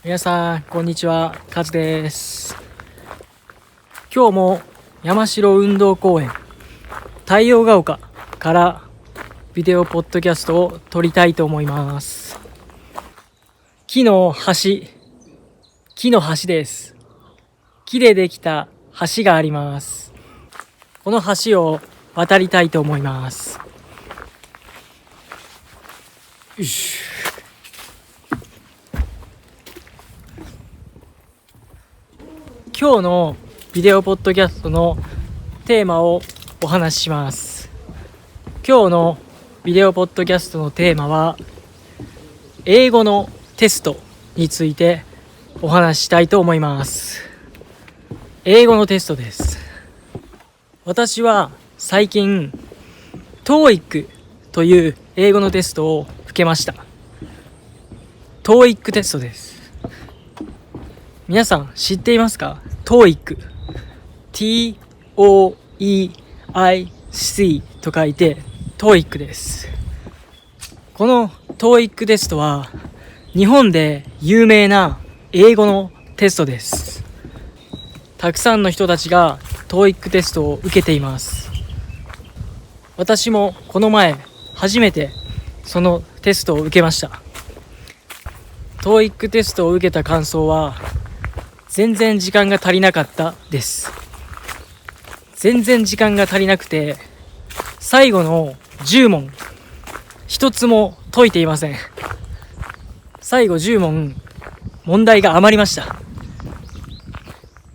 皆さんこんにちは、カズです。今日も山城運動公園太陽が丘からビデオポッドキャストを撮りたいと思います。木の橋です。木でできた橋があります。この橋を渡りたいと思います。よし。今日のビデオポッドキャストのテーマをお話しします。今日のビデオポッドキャストのテーマは英語のテストについてお話ししたいと思います。英語のテストです。私は最近 TOEIC という英語のテストを受けました。 TOEIC テストです。皆さん知っていますか？ TOEIC T-O-E-I-C と書いて TOEIC です。この TOEIC テストは日本で有名な英語のテストです。たくさんの人たちが TOEIC テストを受けています。私もこの前初めてそのテストを受けました。 TOEIC テストを受けた感想は全然時間が足りなかったです。全然時間が足りなくて、最後の10問一つも解いていません。最後10問問題が余りました。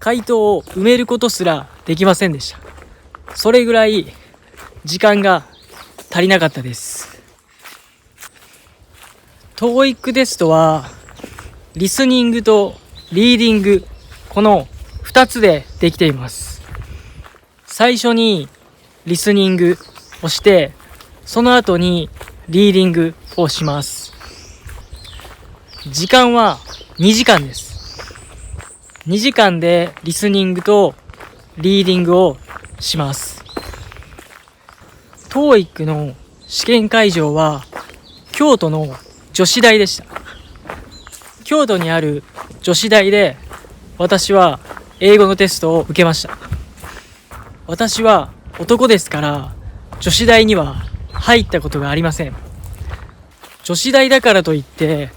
回答を埋めることすらできませんでした。それぐらい時間が足りなかったです。 TOEIC テストはリスニングとリーディング、この2つでできています。最初にリスニングをして、その後にリーディングをします。時間は2時間です。2時間でリスニングとリーディングをします。 TOEIC の試験会場は京都の女子大でした。京都にある女子大で私は英語のテストを受けました。私は男ですから女子大には入ったことがありません。女子大だからといって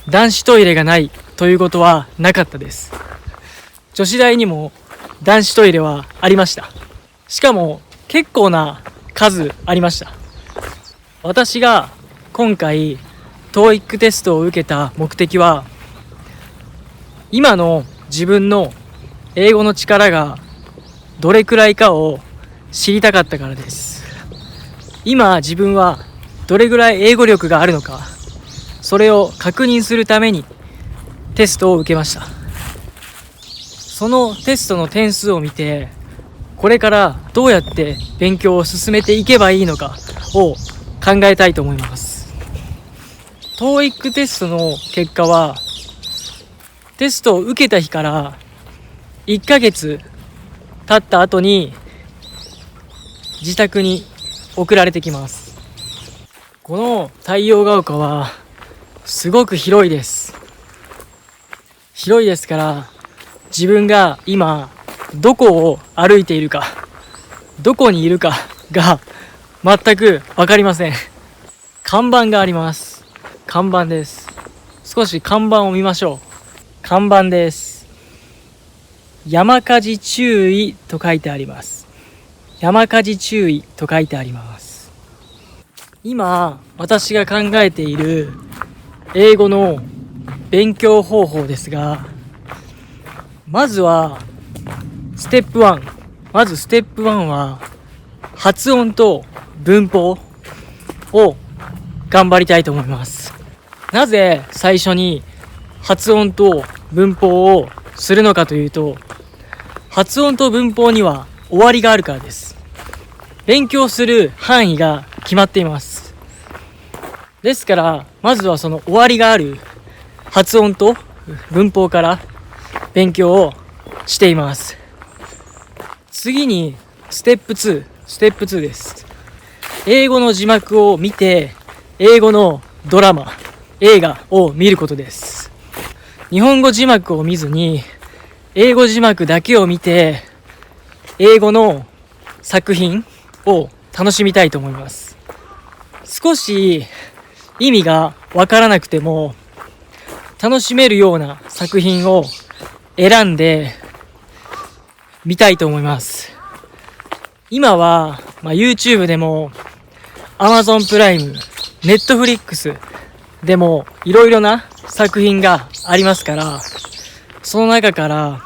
男子トイレがないということはなかったです。女子大にも男子トイレはありました。しかも結構な数ありました。私が今回 TOEIC テストを受けた目的は、今の自分の英語の力がどれくらいかを知りたかったからです。今自分はどれぐらい英語力があるのか、それを確認するためにテストを受けました。そのテストの点数を見て、これからどうやって勉強を進めていけばいいのかを考えたいと思います。 TOEIC テストの結果はテストを受けた日から1ヶ月経った後に自宅に送られてきます。この太陽が丘はすごく広いです。広いですから、自分が今どこを歩いているか、どこにいるかが全く分かりません。看板があります。看板です。少し看板を見ましょう。看板です。山火事注意と書いてあります。山火事注意と書いてあります。今私が考えている英語の勉強方法ですが、まずはステップ1。まずステップ1は発音と文法を頑張りたいと思います。なぜ最初に発音と文法をするのかというと、発音と文法には終わりがあるからです。勉強する範囲が決まっています。ですからまずはその終わりがある発音と文法から勉強をしています。次にステップ2です。英語の字幕を見て英語のドラマ、映画を見ることです。日本語字幕を見ずに英語字幕だけを見て英語の作品を楽しみたいと思います。少し意味がわからなくても楽しめるような作品を選んで見たいと思います。今は、YouTube でも Amazon プライム、Netflix でもいろいろな作品がありますから、その中から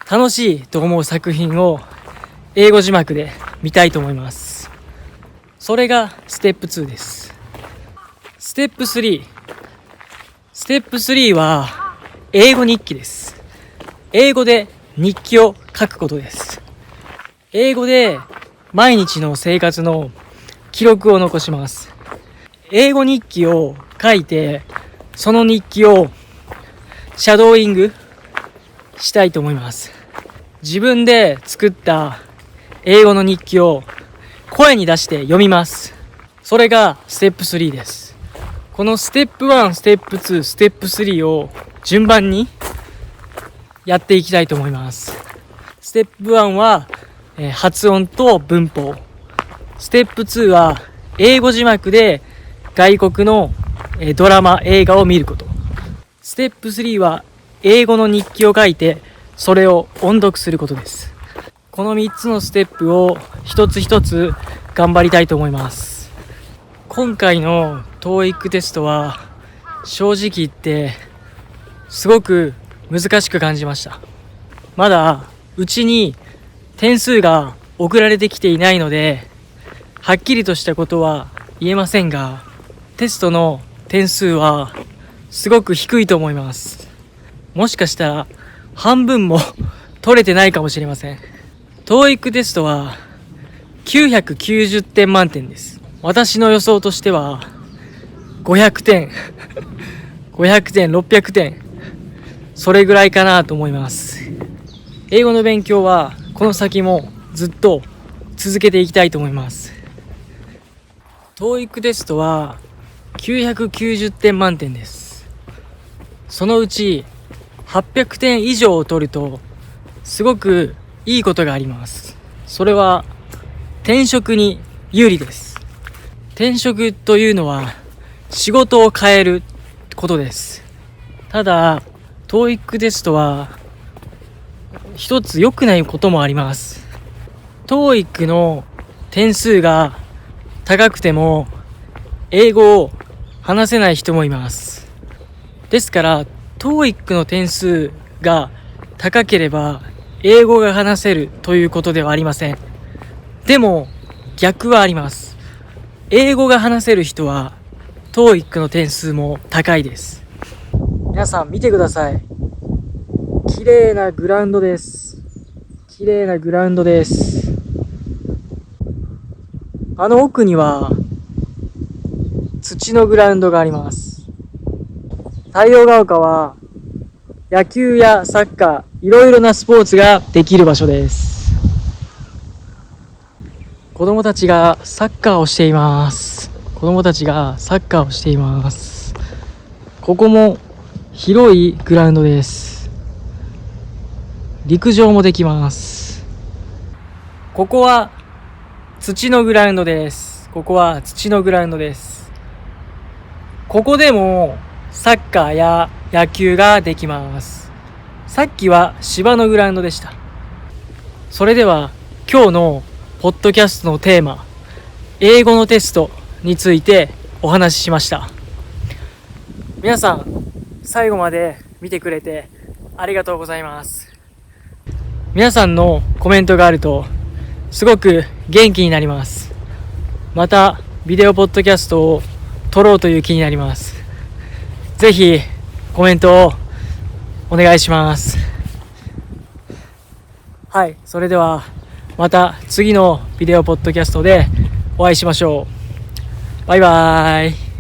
楽しいと思う作品を英語字幕で見たいと思います。それがステップ2です。ステップ3。ステップ3は英語日記です。英語で日記を書くことです。英語で毎日の生活の記録を残します。英語日記を書いて、その日記をシャドーイングしたいと思います。自分で作った英語の日記を声に出して読みます。それがステップ3です。このステップ1、ステップ2、ステップ3を順番にやっていきたいと思います。ステップ1は発音と文法。ステップ2は英語字幕で外国のドラマ、映画を見ること。ステップ3は英語の日記を書いてそれを音読することです。この3つのステップを一つ一つ頑張りたいと思います。今回の TOEIC テストは正直言ってすごく難しく感じました。まだうちに点数が送られてきていないのではっきりとしたことは言えませんが、テストの点数はすごく低いと思います。もしかしたら半分も取れてないかもしれません。TOEIC テストは990点満点です。私の予想としては500点500点600点それぐらいかなと思います。英語の勉強はこの先もずっと続けていきたいと思います。TOEIC テストは990点満点です。そのうち800点以上を取るとすごくいいことがあります。それは転職に有利です。転職というのは仕事を変えることです。ただ TOEIC テストは一つ良くないこともあります。TOEIC の点数が高くても英語を話せない人もいます。ですから TOEIC の点数が高ければ英語が話せるということではありません。でも逆はあります。英語が話せる人は TOEIC の点数も高いです。皆さん見てください。綺麗なグラウンドです。綺麗なグラウンドです。あの奥には土のグラウンドがあります。太陽が丘は野球やサッカー、いろいろなスポーツができる場所です。子供たちがサッカーをしています。子供たちがサッカーをしています。ここも広いグラウンドです。陸上もできます。ここは土のグラウンドです。ここは土のグラウンドです。ここでもサッカーや野球ができます。さっきは芝のグラウンドでした。それでは今日のポッドキャストのテーマ、英語のテストについてお話ししました。皆さん最後まで見てくれてありがとうございます。皆さんのコメントがあるとすごく元気になります。またビデオポッドキャストを撮ろうという気になります。ぜひコメントをお願いします。はい、それではまた次のビデオポッドキャストでお会いしましょう。バイバーイ。